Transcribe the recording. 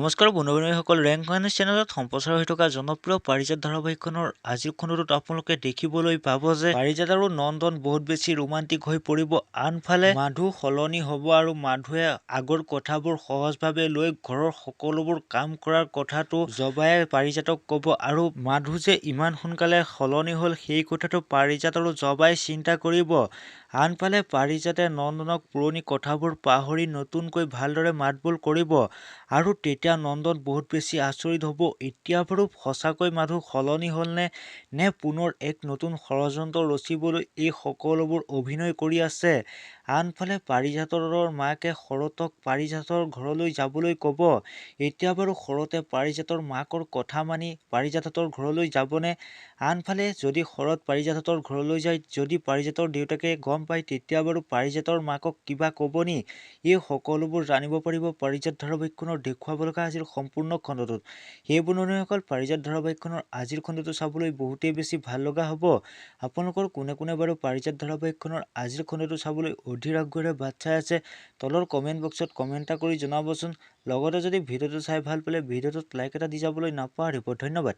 নমস্কাৰ বন্ধু-বান্ধৱীসকল, rank minus চেনেলত সম্প্ৰচাৰ হৈ থকা জনপ্ৰিয় পাৰিজাত ধাৰাবাহিকখনৰ আজিৰ খণ্ডটোত আপোনালোকে দেখিবলৈ পাব যে পাৰিজাত আৰু নন্দন বহুত বেছি ৰোমান্টিক হৈ পৰিব। আনফালে মাধু সলনি হ'ব আৰু মাধুৱে আগৰ কথাবোৰ সহজভাৱে লৈ ঘৰৰ সকলোবোৰ কাম কৰাৰ কথাটো জবায়ে পাৰিজাতক ক'ব আৰু মাধু যে ইমান সোনকালে সলনি হ'ল সেই কথাটো পাৰিজাত আৰু জবাই চিন্তা কৰিব। আনফালে পাৰিজাতে নন্দনক পুৰণি কথাবোৰ পাহৰি নতুনকৈ ভালদৰে মাতবোল কৰিব আৰু তেতিয়া নন্দন বহুত বেছি আচৰিত হ'ব। এতিয়া বাৰু সঁচাকৈ মাধু সলনি হ'লনে নে পুনৰ এক নতুন ষড়যন্ত্ৰ ৰচিবলৈ এই সকলোবোৰ অভিনয় কৰি আছে। আনফালে পাৰিজাতৰ মাকে শৰতক পাৰিজাতৰ ঘৰলৈ যাবলৈ ক'ব। এতিয়া বাৰু শৰতে পাৰিজাতৰ মাকৰ কথা মানি পাৰিজাতহঁতৰ ঘৰলৈ যাবনে? আনফালে যদি শৰত পাৰিজাতহঁতৰ ঘৰলৈ যায়, যদি পাৰিজাতৰ দেউতাকে গম পায় তেতিয়া বাৰু পাৰিজাতৰ মাকক কিবা ক'ব নি? এই সকলোবোৰ জানিব পাৰিব পাৰিজাত ধাৰাবাহিকখনৰ দেখুৱাব লগা আজিৰ সম্পূৰ্ণ খণ্ডটোত। সেই বন্ধুসকল, পাৰিজাত ধাৰাবাহিকখনৰ আজিৰ খণ্ডটো চাবলৈ বহুতেই বেছি ভাল লগা হ'ব। আপোনালোকৰ কোনে কোনে বাৰু পাৰিজাত ধাৰাবাহিকখনৰ আজিৰ খণ্ডটো চাবলৈ অধীৰ আগ্ৰহেৰে বাট চাই আছে, তলৰ কমেণ্ট বক্সত কমেণ্ট এটা কৰি জনাবচোন। লগতে যদি ভিডিঅ'টো চাই ভাল পালে ভিডিঅ'টোত লাইক এটা দি যাবলৈ নাপাহৰিব। ধন্যবাদ।